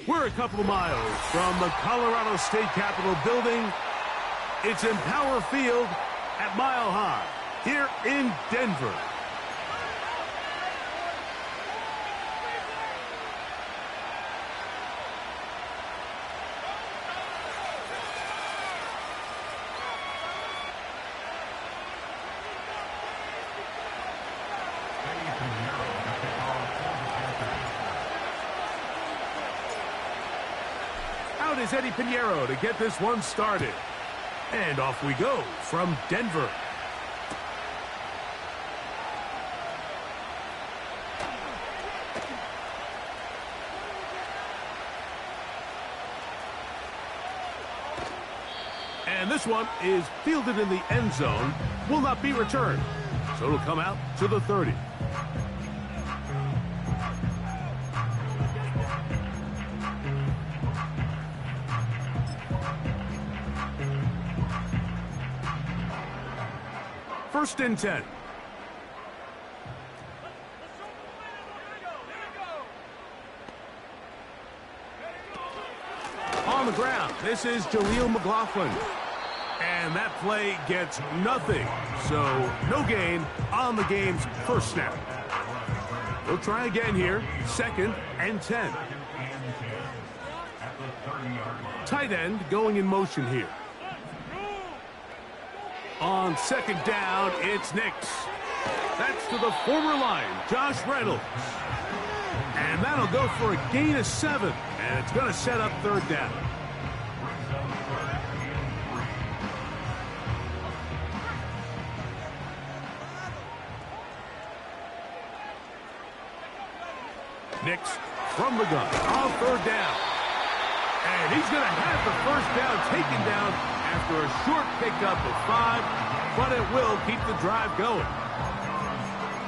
We're a couple of miles from the Colorado State Capitol building. It's Empower Field at Mile High here in Denver. Out is Eddie Pinheiro to get this one started. And off we go from Denver. And this one is fielded in the end zone, will not be returned. So it'll come out to the 30. First and 10. On the ground, this is Jaleel McLaughlin. And that play gets nothing. So no gain on the game's first snap. We'll try again here. Second and 10. Tight end going in motion here. On second down, it's Nix. That's to the former Lion, Josh Reynolds. And that'll go for a gain of 7. And it's going to set up third down. Nix from the gun on third down. And he's going to have the first down taken down after a short pickup of 5, but it will keep the drive going.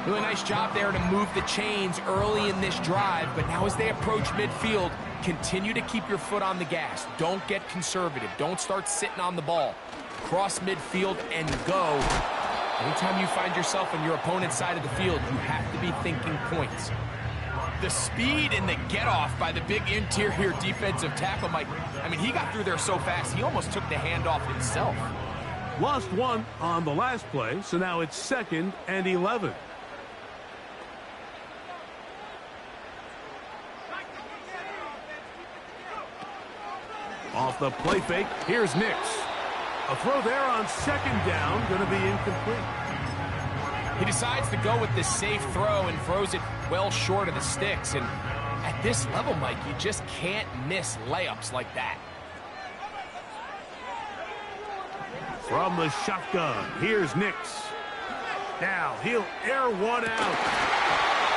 Really nice job there to move the chains early in this drive, but now as they approach midfield, continue to keep your foot on the gas. Don't get conservative. Don't start sitting on the ball. Cross midfield and go. Anytime you find yourself on your opponent's side of the field, you have to be thinking points. The speed and the get-off by the big interior defensive tackle, Mike. I mean, he got through there so fast, he almost took the handoff himself. Lost one on the last play, so now it's second and 11. Off the play fake, here's Nix. A throw there on second down, going to be incomplete. He decides to go with this safe throw and throws it well short of the sticks. And at this level, Mike, you just can't miss layups like that. From the shotgun, here's Nix. Now he'll air one out.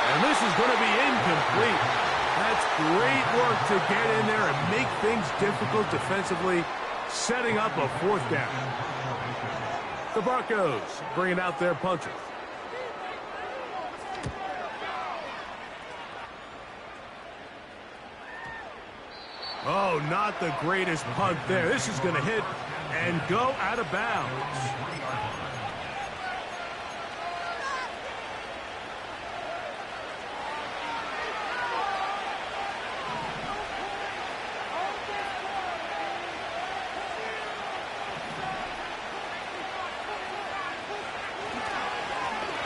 And this is going to be incomplete. That's great work to get in there and make things difficult defensively, setting up a fourth down. The Broncos bringing out their punter. Oh, not the greatest punt there. This is going to hit and go out of bounds.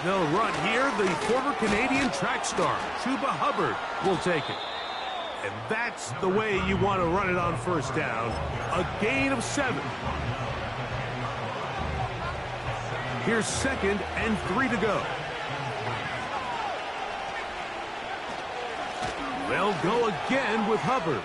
They'll run here. The former Canadian track star, Chuba Hubbard, will take it. And that's the way you want to run it on first down. A gain of 7. Here's second and 3 to go. They'll go again with Hubbard.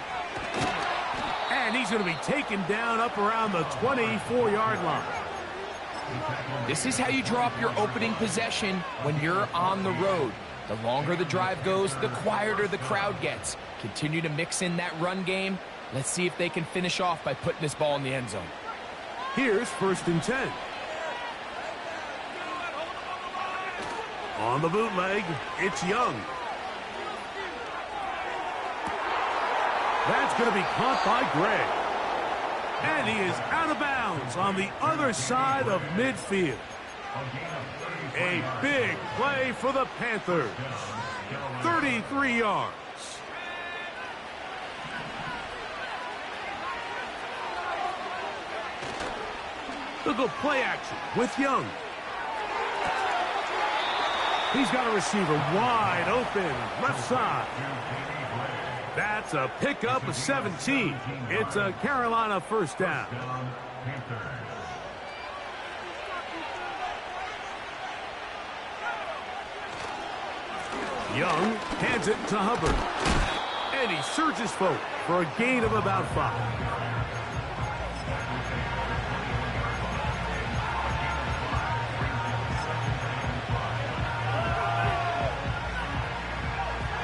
And he's going to be taken down up around the 24-yard line. This is how you draw up your opening possession when you're on the road. The longer the drive goes, the quieter the crowd gets. Continue to mix in that run game. Let's see if they can finish off by putting this ball in the end zone. Here's first and 10. On the bootleg, it's Young. That's going to be caught by Gray. And he is out of bounds on the other side of midfield. A big play for the Panthers. 33 yards. They'll go play action with Young. He's got a receiver wide open, left side. That's a pickup of 17. It's a Carolina first down. Young hands it to Hubbard. And he surges forward for a gain of about 5.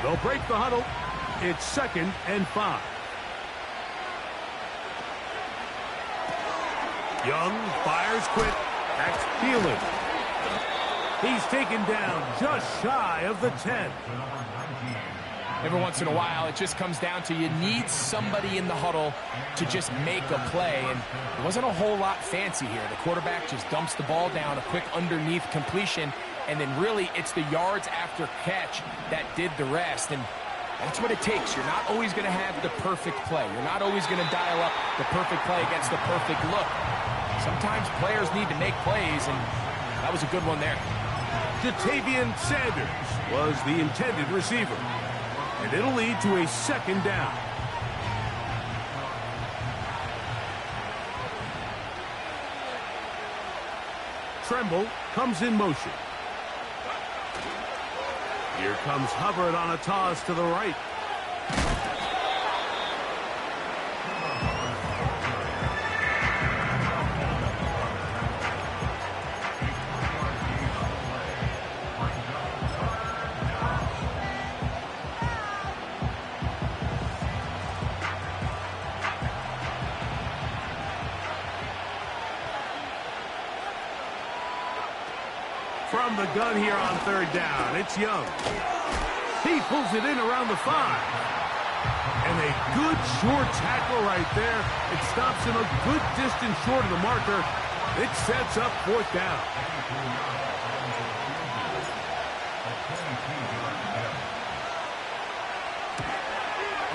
They'll break the huddle. It's 2nd and 5. Young fires quick. That's Thielen. He's taken down just shy of the 10. Every once in a while, it just comes down to you need somebody in the huddle to just make a play, and it wasn't a whole lot fancy here. The quarterback just dumps the ball down, a quick underneath completion, and then really it's the yards after catch that did the rest, and that's what it takes. You're not always going to have the perfect play. You're not always going to dial up the perfect play against the perfect look. Sometimes players need to make plays, and that was a good one there. Jatavian Sanders was the intended receiver, and it'll lead to a 2nd down. Tremble comes in motion. Here comes Hubbard on a toss to the right. From the gun here on 3rd down, it's Young. He pulls it in around the 5. And a good short tackle right there. It stops him a good distance short of the marker. It sets up 4th down.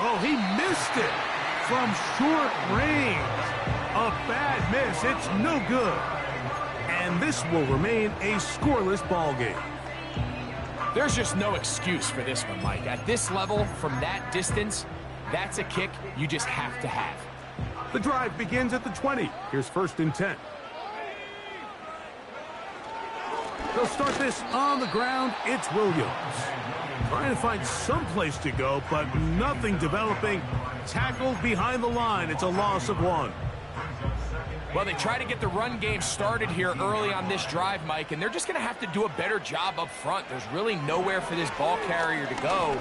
Oh, he missed it from short range. A bad miss. It's no good. And this will remain a scoreless ball game. There's just no excuse for this one, Mike. At this level, from that distance, that's a kick you just have to have. The drive begins at the 20. Here's 1st and 10. They'll start this on the ground. It's Williams. Trying to find some place to go, but nothing developing. Tackled behind the line. It's a loss of 1. Well, they try to get the run game started here early on this drive, Mike, and they're just going to have to do a better job up front. There's really nowhere for this ball carrier to go.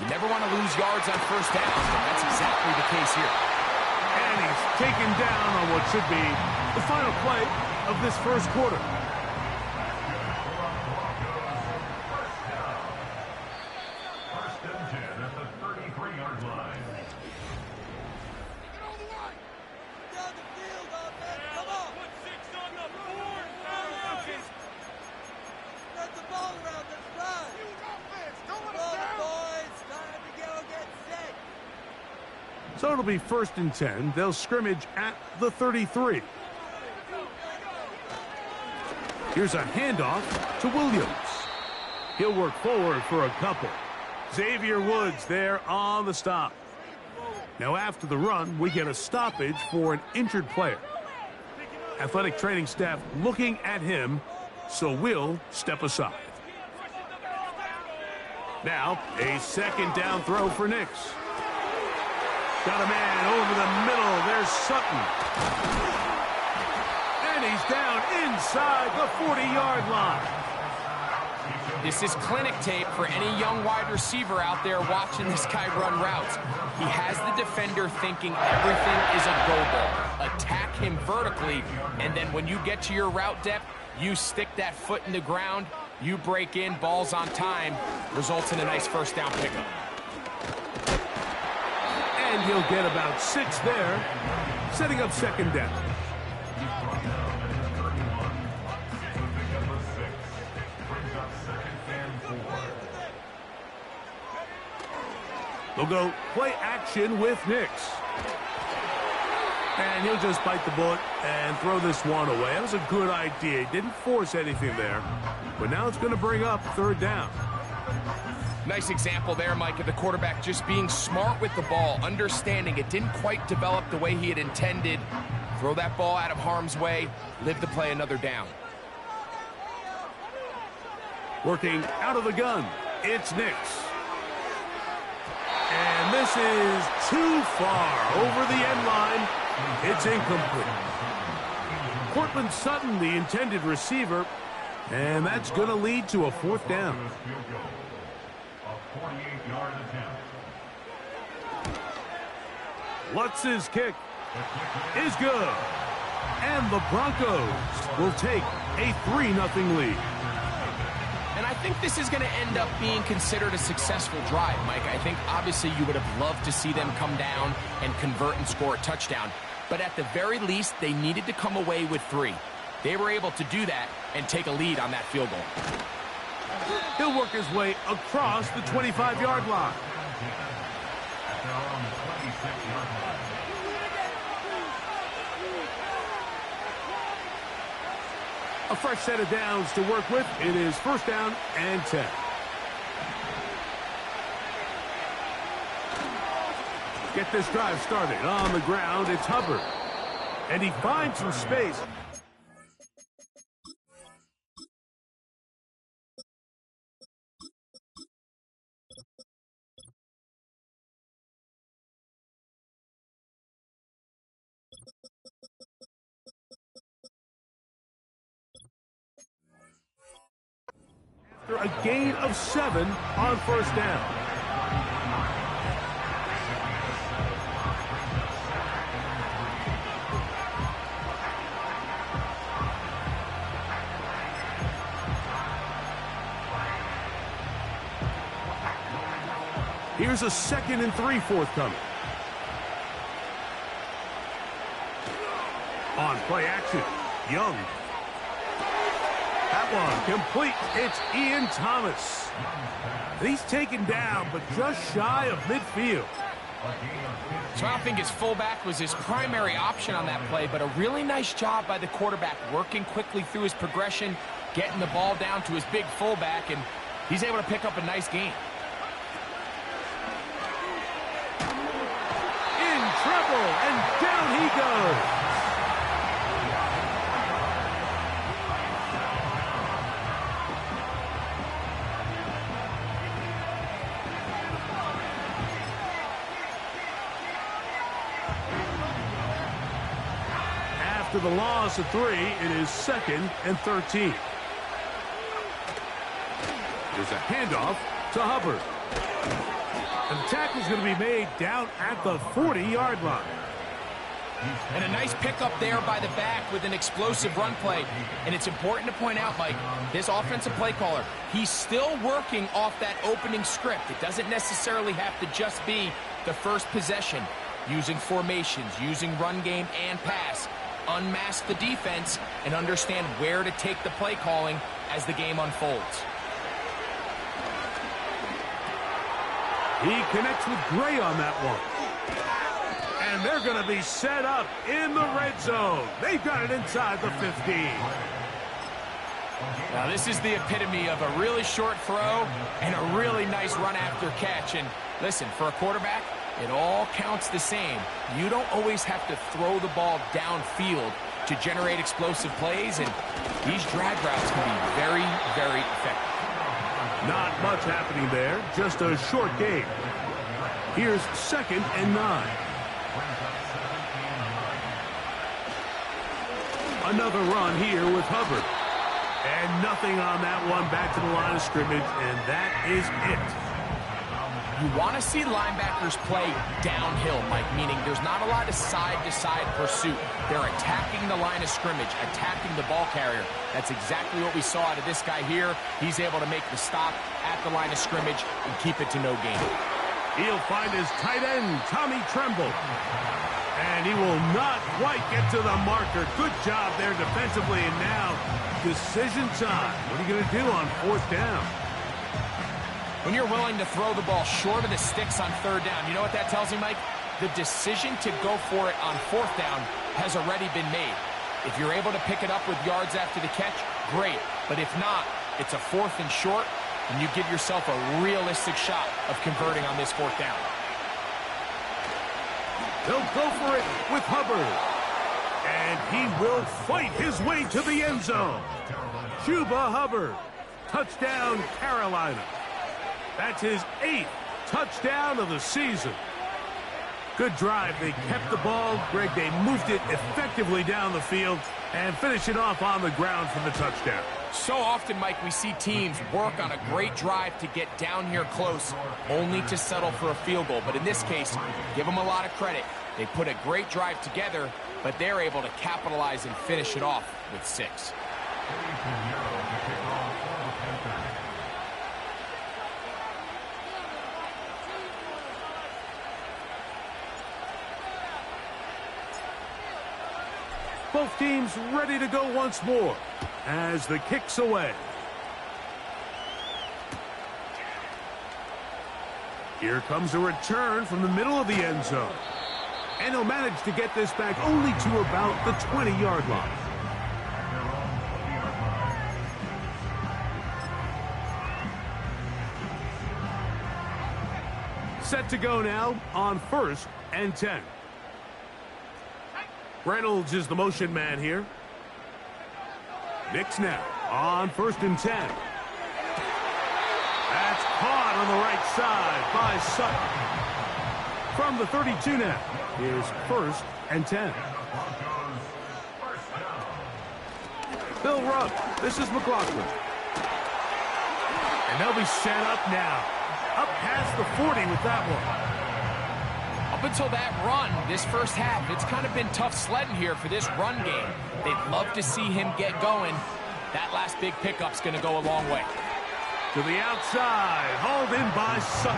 You never want to lose yards on 1st down, but that's exactly the case here. And he's taken down on what should be the final play of this 1st quarter. So it'll be 1st and 10. They'll scrimmage at the 33. Here's a handoff to Williams. He'll work forward for a couple. Xavier Woods there on the stop. Now after the run, we get a stoppage for an injured player. Athletic training staff looking at him, so we'll step aside. Now a 2nd down throw for Nix. Got a man over the middle. There's Sutton. And he's down inside the 40-yard line. This is clinic tape for any young wide receiver out there watching this guy run routes. He has the defender thinking everything is a go ball. Attack him vertically, and then when you get to your route depth, you stick that foot in the ground, you break in, balls on time, results in a nice 1st down pickup. And he'll get about 6 there, setting up 2nd down. They'll go play action with Nix. And he'll just bite the bullet and throw this one away. That was a good idea. He didn't force anything there. But now it's going to bring up third down. Nice example there, Mike, of the quarterback just being smart with the ball, understanding it didn't quite develop the way he had intended. Throw that ball out of harm's way, live to play another down. Working out of the gun, it's Nix. And this is too far over the end line. It's incomplete. Cortland Sutton, the intended receiver, and that's going to lead to a fourth down. Lutz's kick is good. And the Broncos will take a 3-0 lead. And I think this is going to end up being considered a successful drive, Mike. I think obviously you would have loved to see them come down and convert and score a touchdown. But at the very least, they needed to come away with 3. They were able to do that and take a lead on that field goal. He'll work his way across the 25-yard line. A fresh set of downs to work with. It is first down and 10. Get this drive started. On the ground, it's Hubbard. And he finds some space. After a gain of 7 on first down. Here's a 2nd and 3 forthcoming. On play action, Young. That one complete. It's Ian Thomas. And he's taken down, but just shy of midfield. So I don't think his fullback was his primary option on that play, but a really nice job by the quarterback working quickly through his progression, getting the ball down to his big fullback, and he's able to pick up a nice gain. Trouble, and down he goes. After the loss of 3, it is 2nd and 13. There's a handoff to Hubbard. And the tackle's going to be made down at the 40-yard line. And a nice pickup there by the back with an explosive run play. And it's important to point out, Mike, this offensive play caller, he's still working off that opening script. It doesn't necessarily have to just be the first possession. Using formations, using run game and pass. Unmask the defense and understand where to take the play calling as the game unfolds. He connects with Gray on that one. And they're going to be set up in the red zone. They've got it inside the 15. Now, this is the epitome of a really short throw and a really nice run after catch. And listen, for a quarterback, it all counts the same. You don't always have to throw the ball downfield to generate explosive plays, and these drag routes can be very, very effective. Not much happening there, just a short game. Here's 2nd and 9. Another run here with Hubbard. And nothing on that one, back to the line of scrimmage, and that is it. You want to see linebackers play downhill, Mike, meaning there's not a lot of side-to-side pursuit. They're attacking the line of scrimmage, attacking the ball carrier. That's exactly what we saw out of this guy here. He's able to make the stop at the line of scrimmage and keep it to no gain. He'll find his tight end, Tommy Tremble. And he will not quite get to the marker. Good job there defensively, and now decision time. What are you going to do on 4th down? When you're willing to throw the ball short of the sticks on 3rd down, you know what that tells me, Mike? the decision to go for it on 4th down has already been made. If you're able to pick it up with yards after the catch, great. But if not, it's a 4th and short, and you give yourself a realistic shot of converting on this 4th down. He'll go for it with Hubbard. And he will fight his way to the end zone. Chuba Hubbard. Touchdown, Carolina. That's his 8th touchdown of the season. Good drive. They kept the ball. Greg, they moved it effectively down the field and finish it off on the ground for the touchdown. So often, Mike, we see teams work on a great drive to get down here close, only to settle for a field goal. But in this case, give them a lot of credit. They put a great drive together, but they're able to capitalize and finish it off with 6. Both teams ready to go once more as the kick's away. Here comes a return from the middle of the end zone. And he'll manage to get this back only to about the 20-yard line. Set to go now on 1st and 10. Reynolds is the motion man here. Nix now on 1st and 10. That's caught on the right side by Sutton. From the 32 now is 1st and 10. They'll run. This is McLaughlin. And they'll be set up now. Up past the 40 with that one. Up until that run, this first half, it's kind of been tough sledding here for this run game. They'd love to see him get going. That last big pickup's going to go a long way. To the outside, hauled in by Sutton.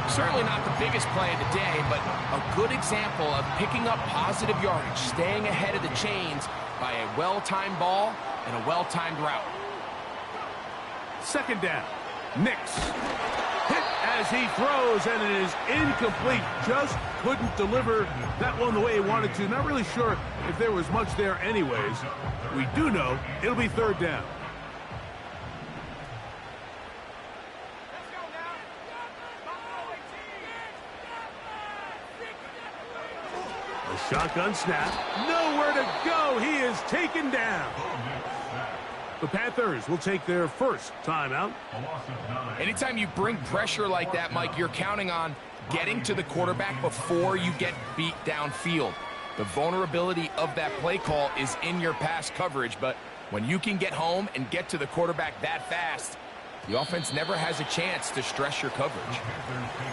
Certainly not the biggest play of the day, but a good example of picking up positive yardage, staying ahead of the chains by a well-timed ball and a well-timed route. 2nd down, Nix. Hit as he throws, and it is incomplete. Just couldn't deliver that one the way he wanted to. Not really sure if there was much there anyways. We do know it'll be 3rd down. A shotgun snap. Nowhere to go. He is taken down. The Panthers will take their first timeout. Anytime you bring pressure like that, Mike, you're counting on getting to the quarterback before you get beat downfield. The vulnerability of that play call is in your pass coverage, but when you can get home and get to the quarterback that fast, the offense never has a chance to stress your coverage.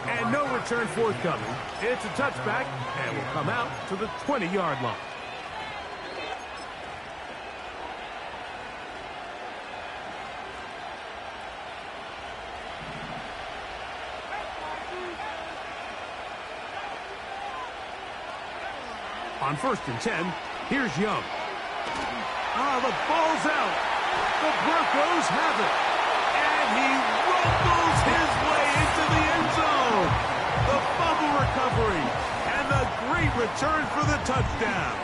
And no return forthcoming. It's a touchback and will come out to the 20-yard line. On 1st and 10, here's Young. The ball's out. The Broncos have it. And he rumbles his way into the end zone. The fumble recovery. And the great return for the touchdown.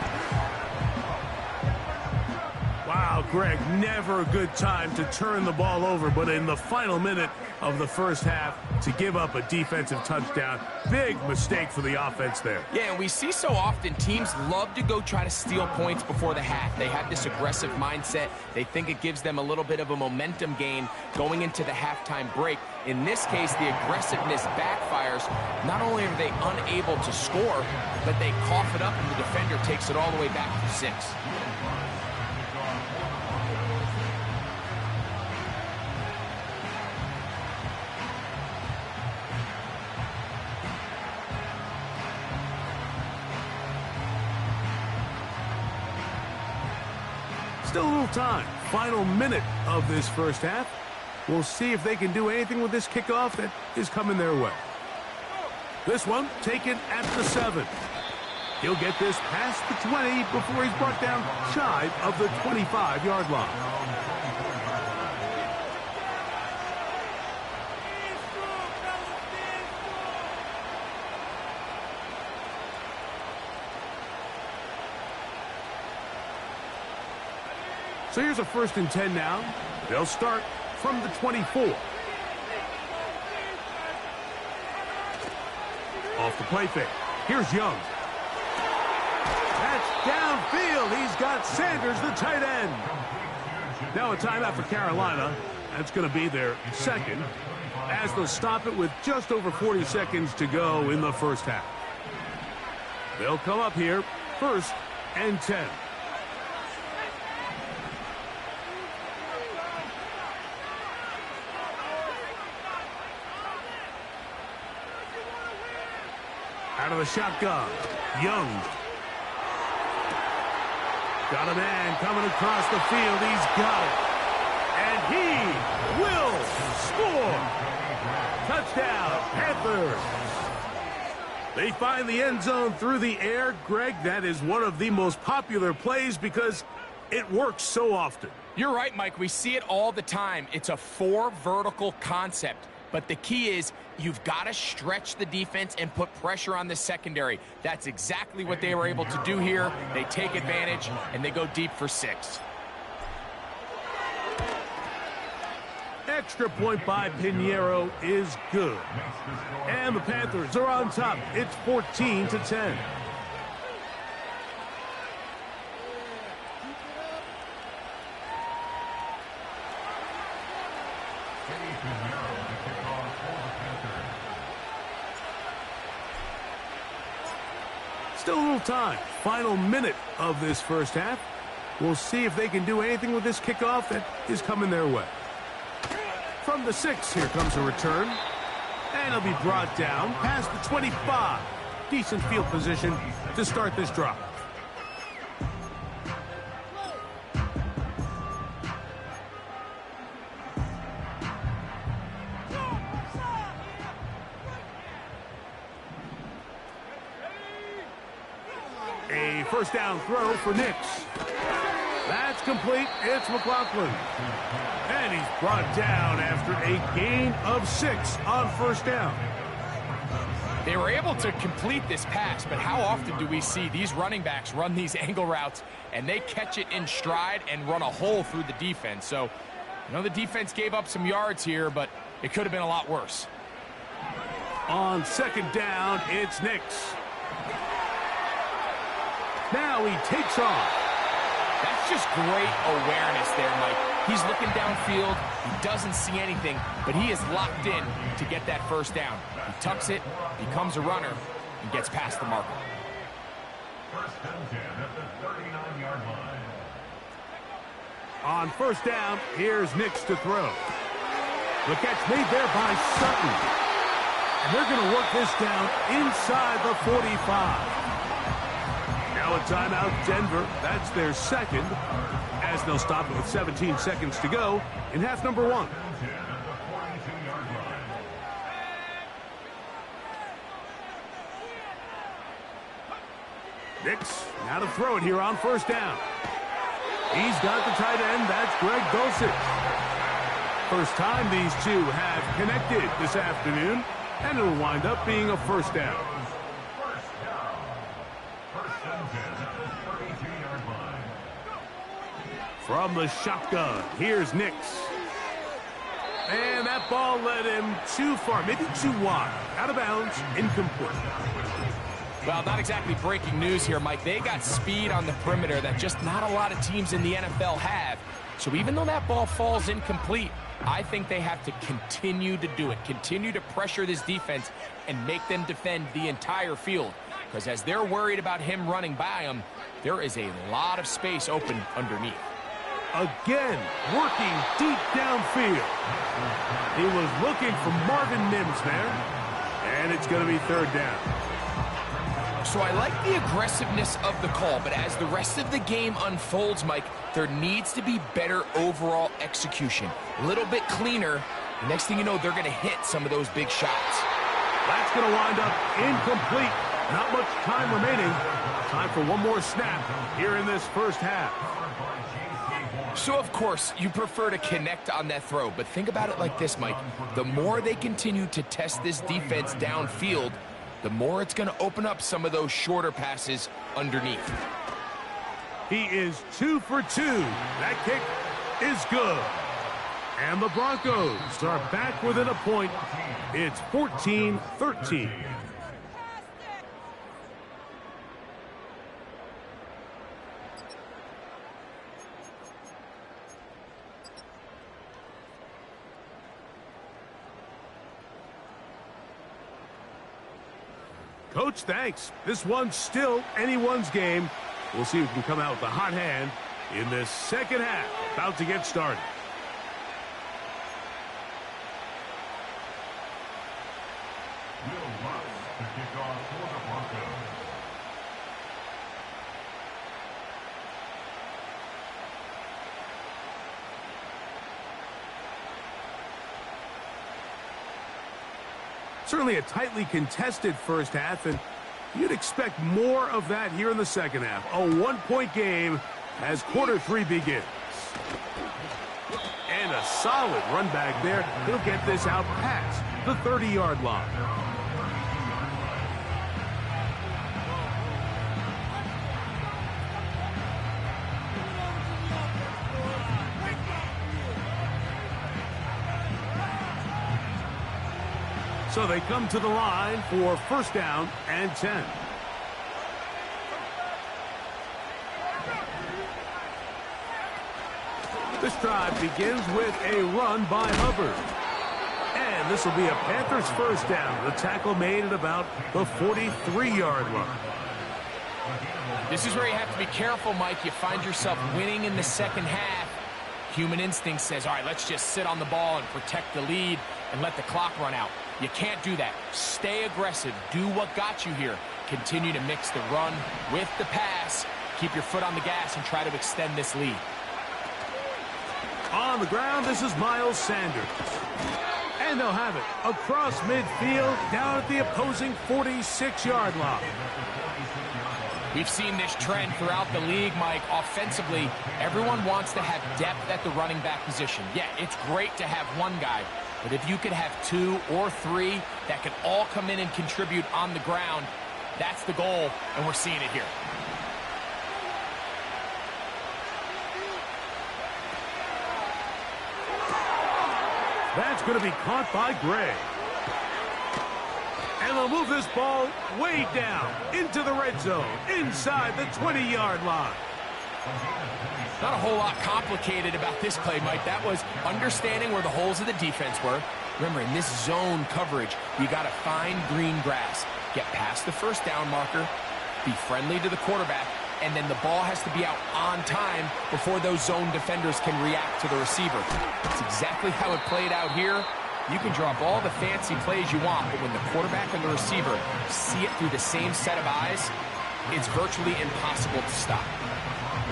Wow, Greg, never a good time to turn the ball over, but in the final minute of the first half, to give up a defensive touchdown, big mistake for the offense there. Yeah, and we see so often teams love to go try to steal points before the half. They have this aggressive mindset. They think it gives them a little bit of a momentum gain going into the halftime break. In this case, the aggressiveness backfires. Not only are they unable to score, but they cough it up and the defender takes it all the way back to 6. Still a little time. Final minute of this first half. We'll see if they can do anything with this kickoff that is coming their way. This one taken at the 7. He'll get this past the 20 before he's brought down shy of the 25-yard line. So here's a 1st and 10 now. They'll start from the 24. Off the play fake. Here's Young. That's downfield. He's got Sanders, the tight end. Now a timeout for Carolina. That's going to be their second, as they'll stop it with just over 40 seconds to go in the first half. They'll come up here, 1st and 10. Out of the shotgun, Young. Got a man coming across the field. He's got it. And he will score. Touchdown, Panthers. They find the end zone through the air. Greg, that is one of the most popular plays because it works so often. You're right, Mike. We see it all the time. It's a 4 vertical concept. But the key is you've got to stretch the defense and put pressure on the secondary. That's exactly what they were able to do here. They take advantage, and they go deep for 6. Extra point by Pinheiro is good. And the Panthers are on top. It's 14-10. Still a little time. Final minute of this first half. We'll see if they can do anything with this kickoff that is coming their way. From the 6, here comes a return. And it'll be brought down past the 25. Decent field position to start this drive. A first down throw for Nix. That's complete. It's McLaughlin. And he's brought down after a gain of 6 on first down. They were able to complete this pass, but how often do we see these running backs run these angle routes and they catch it in stride and run a hole through the defense? So, you know, the defense gave up some yards here, but it could have been a lot worse. On second down, it's Nix. Now he takes off. That's just great awareness there, Mike. He's looking downfield. He doesn't see anything, but he is locked in to get that first down. He tucks it, becomes a runner, and gets past the marker. First and 10 at the 39-yard line. On first down, here's Nix to throw. The catch made there by Sutton. And they're going to work this down inside the 45. Now a timeout, Denver. That's their second, as they'll stop it with 17 seconds to go in half number 1. Nix, now to throw it here on first down. He's got the tight end. That's Greg Dulcich. First time these two have connected this afternoon, and it'll wind up being a first down. From the shotgun, here's Nix. And that ball led him too far, maybe too wide. Out of bounds, incomplete. Well, not exactly breaking news here, Mike. They got speed on the perimeter that just not a lot of teams in the NFL have. So even though that ball falls incomplete, I think they have to continue to do it. Continue to pressure this defense and make them defend the entire field. Because as they're worried about him running by them, there is a lot of space open underneath. Again, working deep downfield. He was looking for Marvin Mims there. And it's going to be third down. So I like the aggressiveness of the call, but as the rest of the game unfolds, Mike, there needs to be better overall execution. A little bit cleaner. The next thing you know, they're going to hit some of those big shots. That's going to wind up incomplete. Not much time remaining. Time for one more snap here in this first half. So, of course, you prefer to connect on that throw, but think about it like this, Mike. The more they continue to test this defense downfield, the more it's going to open up some of those shorter passes underneath. He is 2 for 2. That kick is good. And the Broncos are back within a point. It's 14-13. Coach, thanks. This one's still anyone's game. We'll see who can come out with a hot hand in this second half. About to get started. To kick off for the Broncos. Certainly a tightly contested first half, and you'd expect more of that here in the second half. A one-point game as quarter 3 begins. And a solid run back there. He'll get this out past the 30-yard line. So they come to the line for first down and 10. This drive begins with a run by Hubbard. And this will be a Panthers first down. The tackle made at about the 43-yard line. This is where you have to be careful, Mike. You find yourself winning in the second half. Human instinct says, all right, let's just sit on the ball and protect the lead and let the clock run out. You can't do that. Stay aggressive. Do what got you here. Continue to mix the run with the pass. Keep your foot on the gas and try to extend this lead. On the ground, this is Miles Sanders. And they'll have it across midfield down at the opposing 46-yard line. We've seen this trend throughout the league, Mike. Offensively, everyone wants to have depth at the running back position. Yeah, it's great to have one guy, but if you could have 2 or 3 that can all come in and contribute on the ground, that's the goal, and we're seeing it here. That's going to be caught by Gray. And they'll move this ball way down into the red zone, inside the 20-yard line. Not a whole lot complicated about this play, Mike. That was understanding where the holes of the defense were. Remember, in this zone coverage, you got to find green grass, get past the first down marker, be friendly to the quarterback, and then the ball has to be out on time before those zone defenders can react to the receiver. That's exactly how it played out here. You can draw up all the fancy plays you want, but when the quarterback and the receiver see it through the same set of eyes, it's virtually impossible to stop.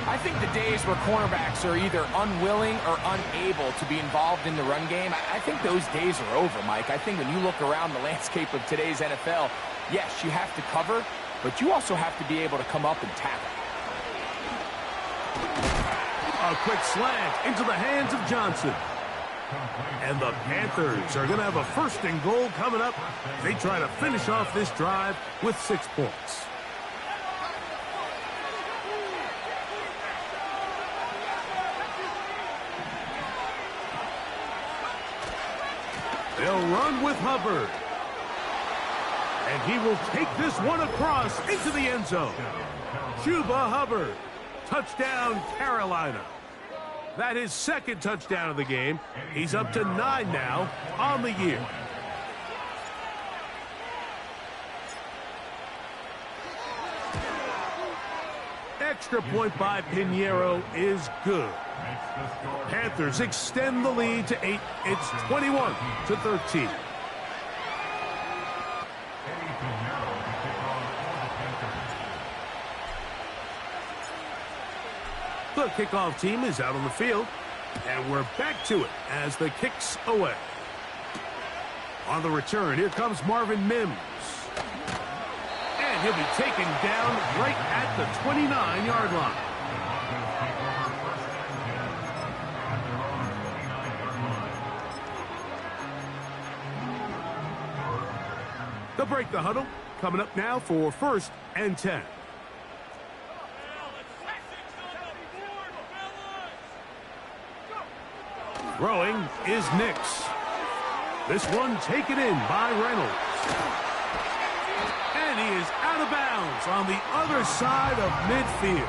I think the days where cornerbacks are either unwilling or unable to be involved in the run game, I think those days are over, Mike. I think when you look around the landscape of today's NFL, yes, you have to cover, but you also have to be able to come up and tackle. A quick slant into the hands of Johnson. And the Panthers are going to have a first and goal coming up. They try to finish off this drive with 6 points. They'll run with Hubbard. And he will take this one across into the end zone. Chuba Hubbard. Touchdown, Carolina. That is second touchdown of the game. He's up to 9 now on the year. Extra point by Pinheiro is good. Panthers extend the lead to 8. It's 21-13. The kickoff team is out on the field, and we're back to it as the kick's away. On the return, here comes Marvin Mims. And he'll be taken down right at the 29-yard line. They'll break the huddle. Coming up now for first and 10. Throwing is Nix. This one taken in by Reynolds. And he is out of bounds on the other side of midfield.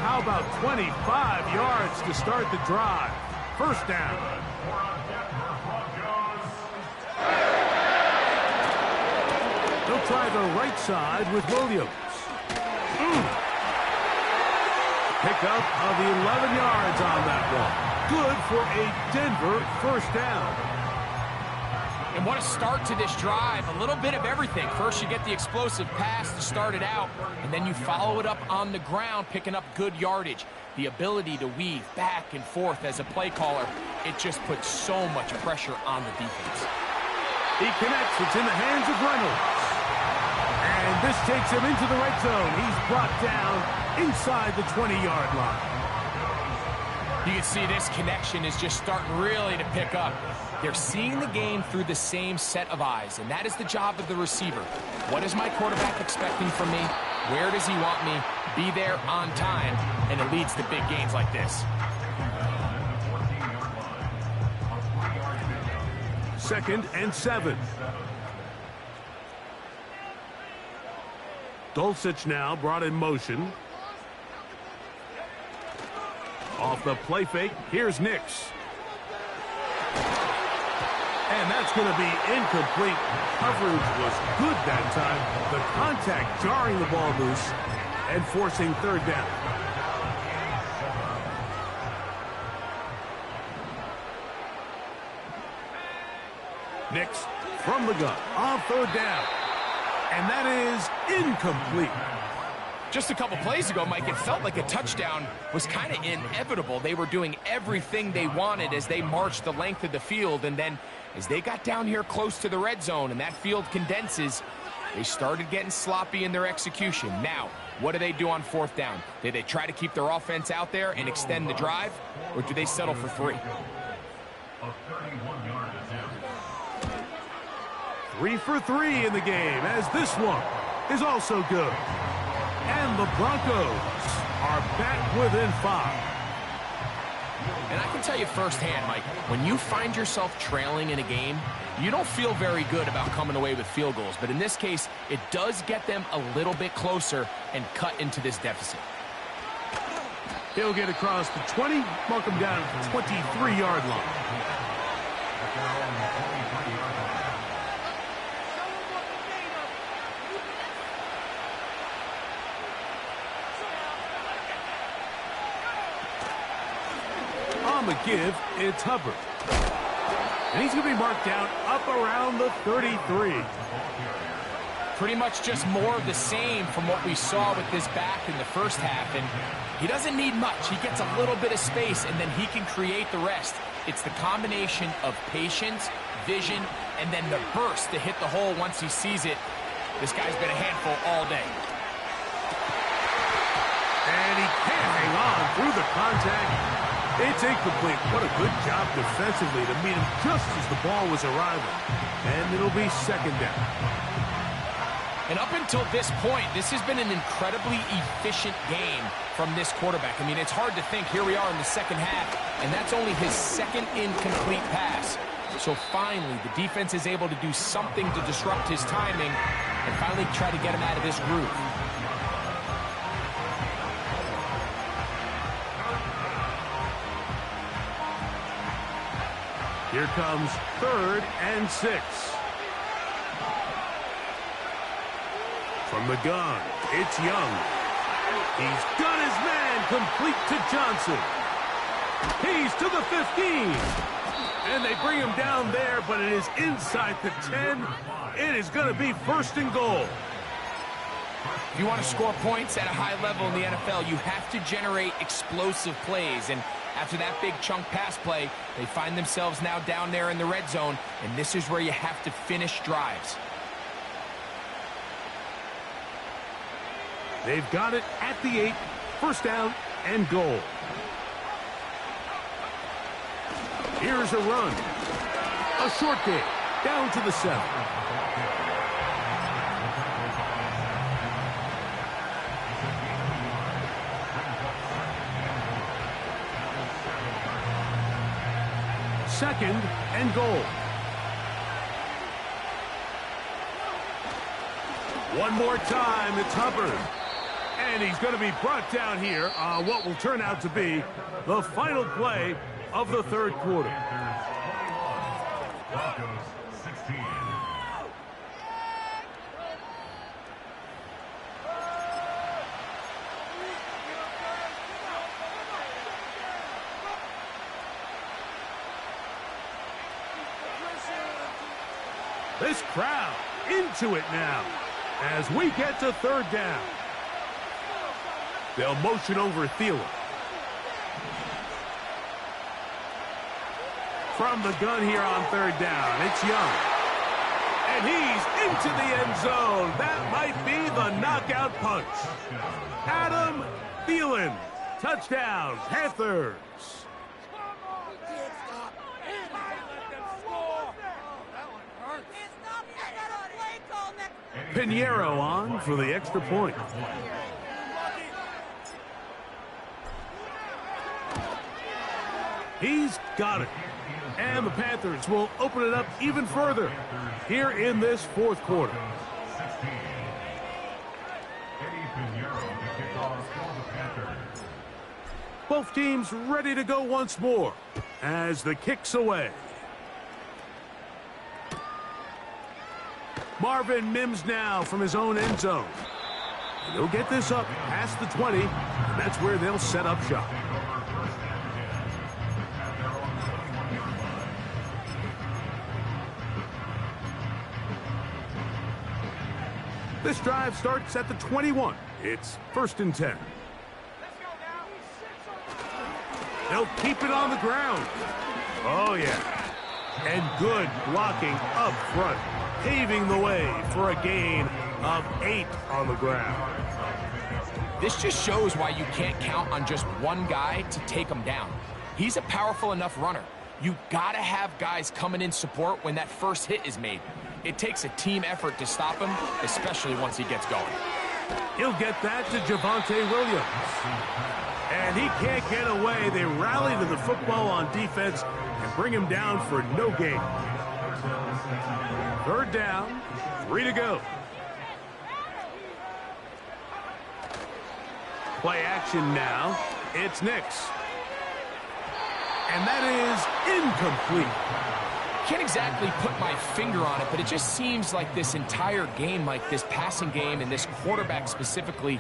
How about 25 yards to start the drive? First down. They'll try the right side with Williams. Pickup of the 11 yards on that one. Good for a Denver first down. And what a start to this drive. A little bit of everything. First, you get the explosive pass to start it out, and then you follow it up on the ground, picking up good yardage. The ability to weave back and forth as a play caller, it just puts so much pressure on the defense. He connects. It's in the hands of Reynolds. And this takes him into the red zone. He's brought down inside the 20-yard line. You can see this connection is just starting really to pick up. They're seeing the game through the same set of eyes, and that is the job of the receiver. What is my quarterback expecting from me? Where does he want me? Be there on time, and it leads to big gains like this. Second and 7. Dulcich now brought in motion. Off the play fake, here's Nix. And that's going to be incomplete. Coverage was good that time. The contact jarring the ball loose and forcing third down. Nix from the gun on third down. And that is incomplete. Just a couple plays ago, Mike, it felt like a touchdown was kind of inevitable. They were doing everything they wanted as they marched the length of the field, and then as they got down here close to the red zone and that field condenses, they started getting sloppy in their execution. Now, what do they do on fourth down? Do they try to keep their offense out there and extend the drive, or do they settle for 3? 3 for 3 in the game, as this one is also good. And the Broncos are back within 5. And I can tell you firsthand, Mike, when you find yourself trailing in a game, you don't feel very good about coming away with field goals. But in this case, it does get them a little bit closer and cut into this deficit. He'll get across the 20, mark him down at the 23-yard line. On the give, it's Hubbard. And he's going to be marked down up around the 33. Pretty much just more of the same from what we saw with this back in the first half. And he doesn't need much. He gets a little bit of space, and then he can create the rest. It's the combination of patience, vision, and then the burst to hit the hole once he sees it. This guy's been a handful all day. And he can't hang on through the contact. It's incomplete. What a good job defensively to meet him just as the ball was arriving. And it'll be second down. And up until this point, this has been an incredibly efficient game from this quarterback. I mean, it's hard to think. Here we are in the second half, and that's only his second incomplete pass. So finally, the defense is able to do something to disrupt his timing and finally try to get him out of this groove. Here comes 3rd and 6. From the gun, it's Young. He's got his man complete to Johnson. He's to the 15. And they bring him down there, but it is inside the 10. It is going to be 1st and goal. If you want to score points at a high level in the NFL, you have to generate explosive plays. And after that big chunk pass play, they find themselves now down there in the red zone, and this is where you have to finish drives. They've got it at the 8, 1st down and goal. Here's a run. A short game, down to the 7. 2nd and goal. One more time, it's Hubbard. And he's going to be brought down here on what will turn out to be the final play of the third quarter. Broncos 16. This crowd into it now as we get to third down. They'll motion over Thielen. From the gun here on third down, it's Young. And he's into the end zone. That might be the knockout punch. Adam Thielen. Touchdown, Panthers. Pinheiro on for the extra point. He's got it. And the Panthers will open it up even further here in this fourth quarter. Both teams ready to go once more as the kick's away. Marvin Mims now from his own end zone. And he'll get this up past the 20, and that's where they'll set up shop. This drive starts at the 21. It's 1st and 10. They'll keep it on the ground. Oh, yeah. And good blocking up front, paving the way for a gain of 8 on the ground. This just shows why you can't count on just one guy to take him down. He's a powerful enough runner. You gotta have guys coming in support when that first hit is made. It takes a team effort to stop him, especially once he gets going. He'll get that to Javonte Williams. And he can't get away. They rally to the football on defense and bring him down for no gain. Third down, 3 to go. Play action now. It's Nix. And that is incomplete. Can't exactly put my finger on it, but it just seems like this entire game, like this passing game and this quarterback specifically,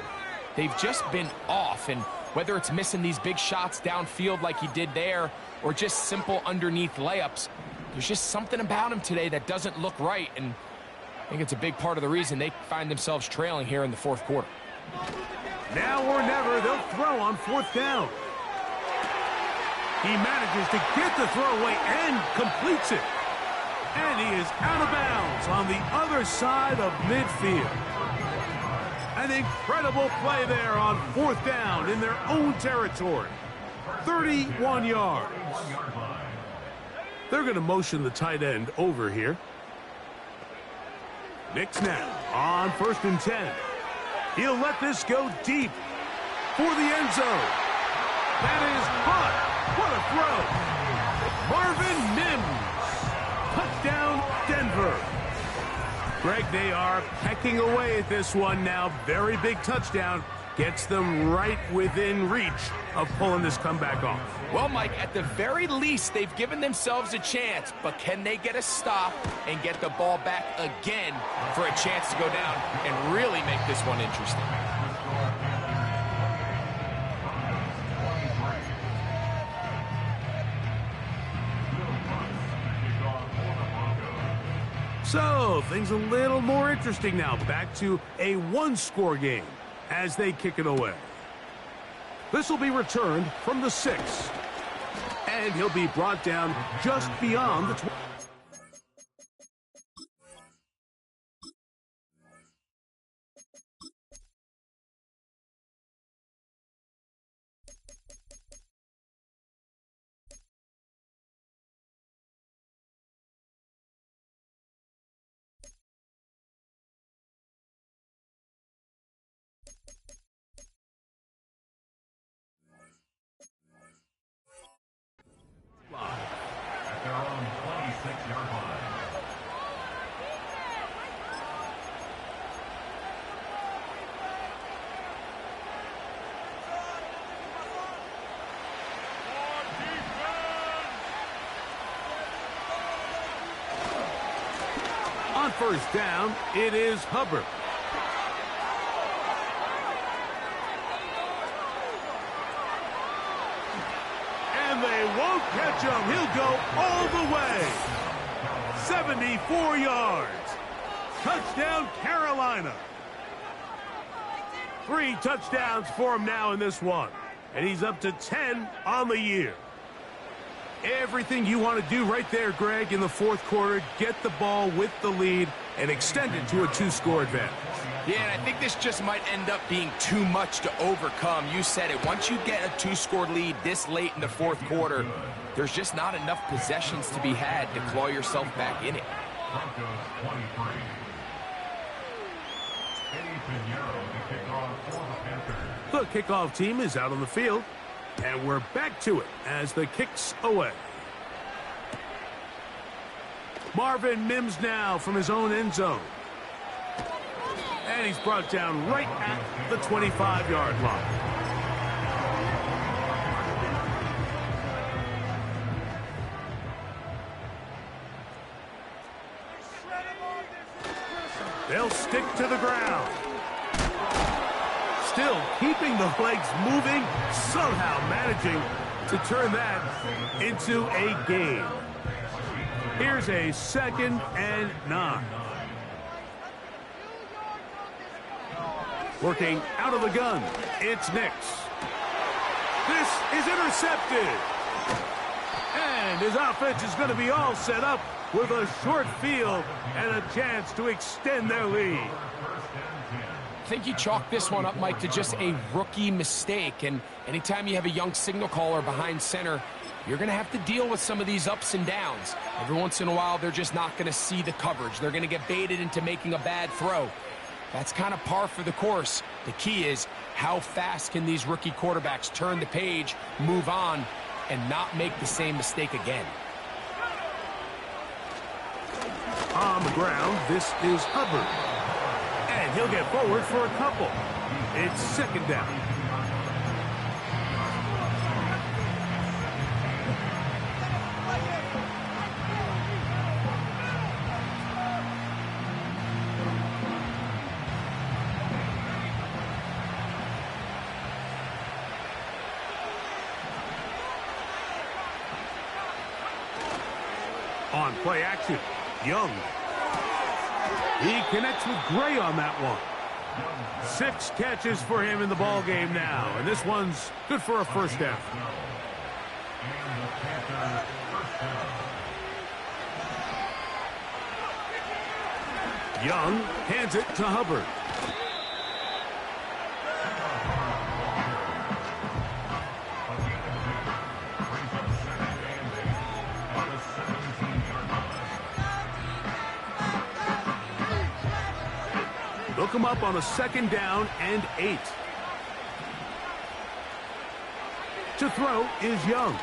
they've just been off. And whether it's missing these big shots downfield like he did there or just simple underneath layups, there's just something about him today that doesn't look right. And I think it's a big part of the reason they find themselves trailing here in the fourth quarter. Now or never, they'll throw on 4th down. He manages to get the throw away and completes it. And he is out of bounds on the other side of midfield. An incredible play there on 4th down in their own territory. 31 yards. They're going to motion the tight end over here. Nix now on 1st and 10. He'll let this go deep for the end zone. That is hot. What a throw. Marvin Mims. Touchdown, Denver. Greg, they are pecking away at this one now. Very big touchdown. Gets them right within reach of pulling this comeback off. Well, Mike, at the very least, they've given themselves a chance. But can they get a stop and get the ball back again for a chance to go down and really make this one interesting? So, things a little more interesting now. Back to a one-score game as they kick it away. This will be returned from the 6. And he'll be brought down just beyond the 20. On first down, it is Hubbard. And they won't catch him. He'll go all the way. 74 yards. Touchdown, Carolina. 3 touchdowns for him now in this one. And he's up to 10 on the year. Everything you want to do right there, Greg, in the fourth quarter. Get the ball with the lead and extend it to a 2-score advantage. Yeah, and I think this just might end up being too much to overcome. You said it. Once you get a 2-score lead this late in the fourth quarter, there's just not enough possessions to be had to claw yourself back in it. Broncos 23. The kickoff team is out on the field, and we're back to it as the kick's away. Marvin Mims now from his own end zone. And he's brought down right at the 25-yard line. They'll stick to the ground. Still keeping the legs moving, somehow managing to turn that into a gain. Here's a 2nd and 9. Working out of the gun, it's Nix. This is intercepted. And his offense is going to be all set up with a short field and a chance to extend their lead. I think you chalk this one up, Mike, to just a rookie mistake. And anytime you have a young signal caller behind center, you're going to have to deal with some of these ups and downs. Every once in a while, they're just not going to see the coverage. They're going to get baited into making a bad throw. That's kind of par for the course. The key is how fast can these rookie quarterbacks turn the page, move on, and not make the same mistake again. On the ground, this is Hubbard. And he'll get forward for a couple. It's 2nd down. On play action, Young. He connects with Gray on that one. 6 catches for him in the ball game now, and this one's good for a first down. Young hands it to Hubbard. Look him up on a 2nd down and 8. To throw is Young.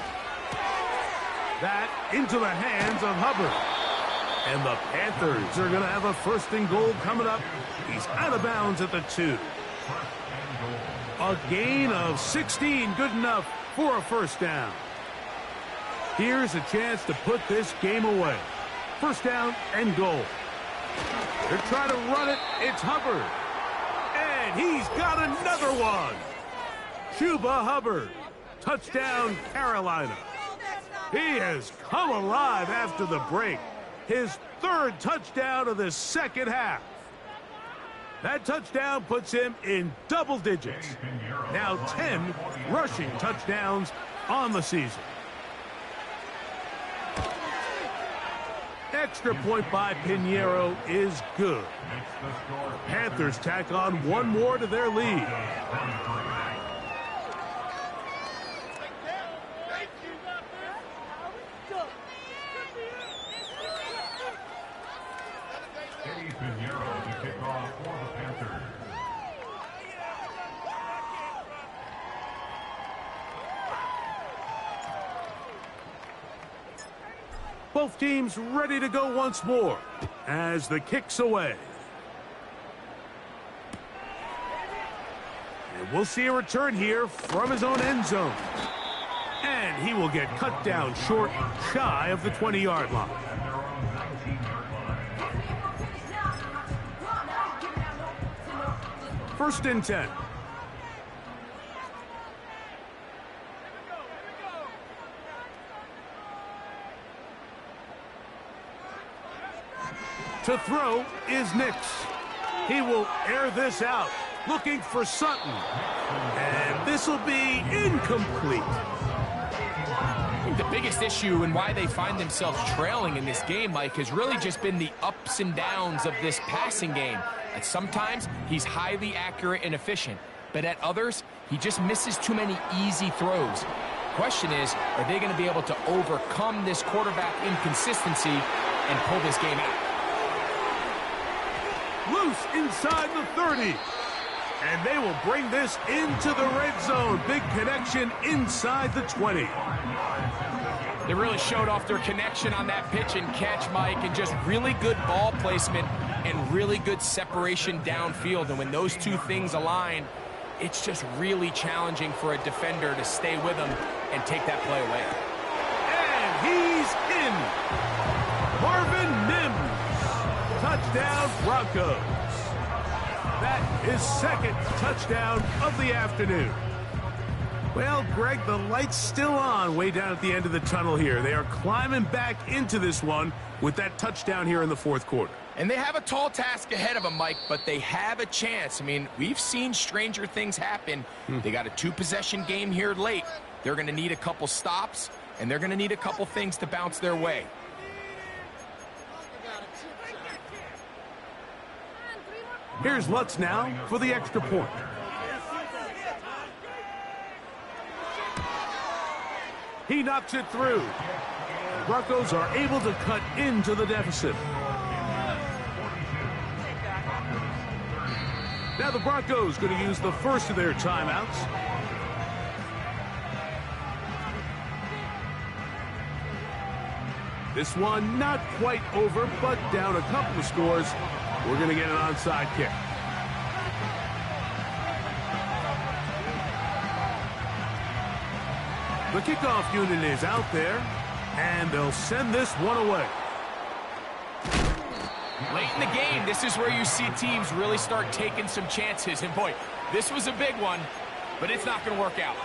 That into the hands of Hubbard. And the Panthers are going to have a 1st and goal coming up. He's out of bounds at the 2. A gain of 16, good enough for a first down. Here's a chance to put this game away. 1st down and goal. They're trying to run it. It's Hubbard. And he's got another one. Chuba Hubbard. Touchdown, Carolina. He has come alive after the break. His 3rd touchdown of the second half. That touchdown puts him in double digits. Now 10 rushing touchdowns on the season. Extra point by Pinheiro is good. The Panthers tack on one more to their lead. Pinheiro to kick off for the Panthers. Both teams ready to go once more as the kick's away. And we'll see a return here from his own end zone. And he will get cut down short, shy of the 20-yard line. 1st and 10. To throw is Nix. He will air this out, looking for Sutton. And this will be incomplete. I think the biggest issue and why they find themselves trailing in this game, Mike, has really just been the ups and downs of this passing game. And sometimes he's highly accurate and efficient, but at others, he just misses too many easy throws. Question is, are they going to be able to overcome this quarterback inconsistency and pull this game out? Loose inside the 30. And they will bring this into the red zone. Big connection inside the 20. They really showed off their connection on that pitch and catch, Mike, and just really good ball placement and really good separation downfield. And when those two things align, it's just really challenging for a defender to stay with them and take that play away. And he's in. Marvin Mims. Touchdown, Broncos. That is 2nd touchdown of the afternoon. Well, Greg, the light's still on way down at the end of the tunnel here. They are climbing back into this one with that touchdown here in the 4th quarter. And they have a tall task ahead of them, Mike, but they have a chance. I mean, we've seen stranger things happen. They got a 2-possession game here late. They're going to need a couple stops, and they're going to need a couple things to bounce their way. Here's Lutz now for the extra point. He knocks it through. The Broncos are able to cut into the deficit. Now the Broncos going to use the first of their timeouts. This one not quite over, but down a couple of scores. We're going to get an onside kick. The kickoff unit is out there, and they'll send this one away. Late in the game, this is where you see teams really start taking some chances. And boy, this was a big one, but it's not going to work out.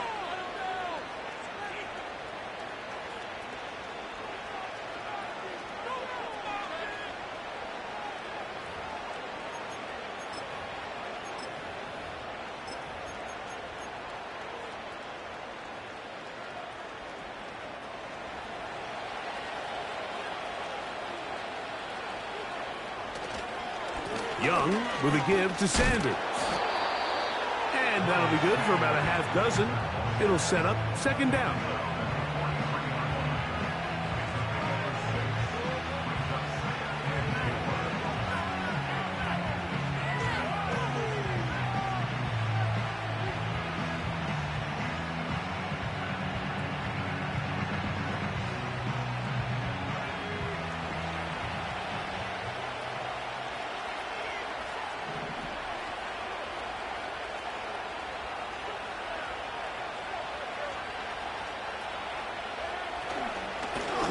Young with a give to Sanders. And that'll be good for about a half dozen. It'll set up 2nd down.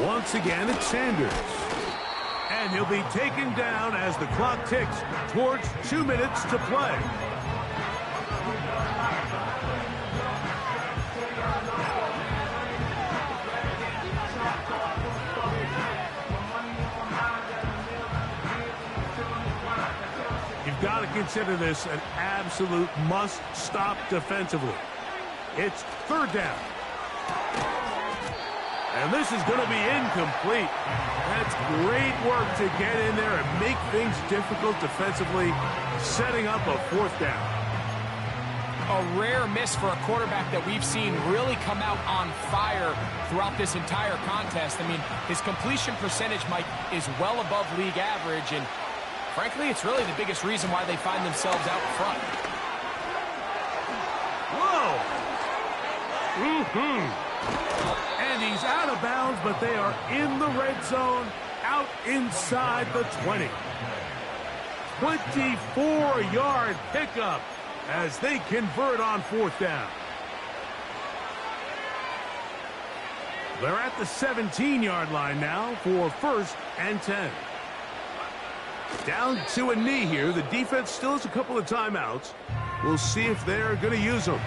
Once again, it's Sanders. And he'll be taken down as the clock ticks towards 2 minutes to play. You've got to consider this an absolute must-stop defensively. It's 3rd down. And this is going to be incomplete. That's great work to get in there and make things difficult defensively, setting up a 4th down. A rare miss for a quarterback that we've seen really come out on fire throughout this entire contest. I mean, his completion percentage, Mike, is well above league average, and frankly, it's really the biggest reason why they find themselves out front. Whoa! And he's out of bounds, but they are in the red zone, out inside the 20. 24-yard pickup as they convert on 4th down. They're at the 17-yard line now for 1st and 10. Down to a knee here. The defense still has a couple of timeouts. We'll see if they're going to use them.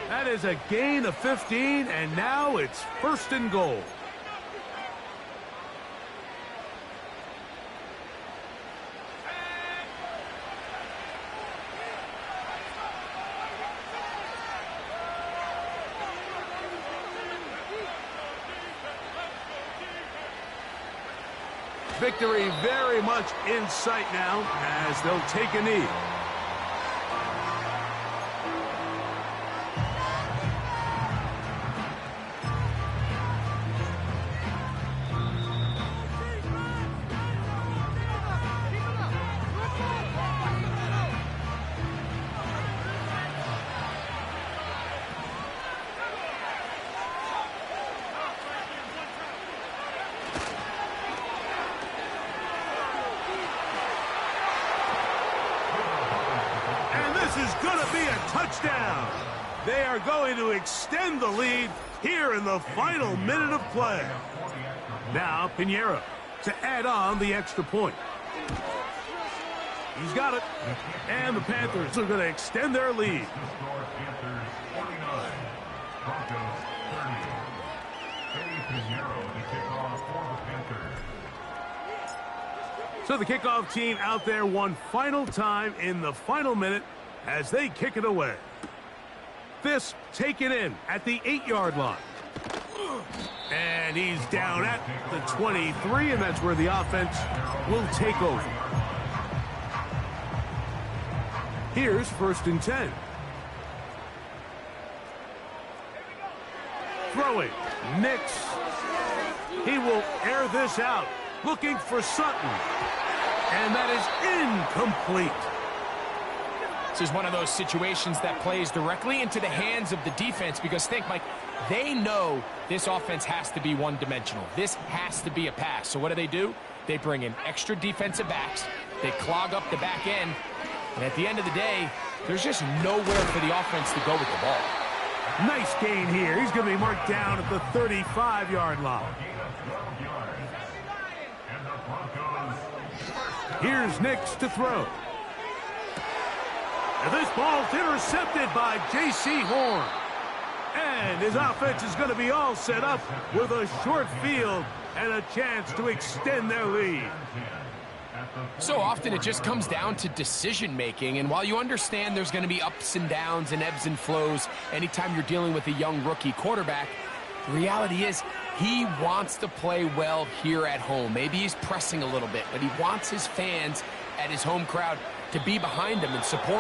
That is a gain of 15, and now it's 1st and goal. Victory very much in sight now as they'll take a knee. Is going to be a touchdown. They are going to extend the lead here in the final minute of play. Now Pinheiro to add on the extra point. He's got it. And the Panthers are going to extend their lead. Panthers 49, Broncos 30. Pinheiro to kick off for the Panthers. So the kickoff team out there one final time in the final minute as they kick it away. This taken in at the 8-yard line. And he's down at the 23, and that's where the offense will take over. Here's 1st and 10. Throwing. Nix. He will air this out. Looking for Sutton. And that is incomplete. This is one of those situations that plays directly into the hands of the defense because think, Mike, they know this offense has to be one-dimensional. This has to be a pass. So what do? They bring in extra defensive backs. They clog up the back end. And at the end of the day, there's just nowhere for the offense to go with the ball. Nice gain here. He's going to be marked down at the 35-yard line. Here's Nix to throw. And this ball's intercepted by J.C. Horn. And his offense is going to be all set up with a short field and a chance to extend their lead. So often it just comes down to decision-making, and while you understand there's going to be ups and downs and ebbs and flows anytime you're dealing with a young rookie quarterback, the reality is he wants to play well here at home. Maybe he's pressing a little bit, but he wants his fans at his home crowd to be behind him and support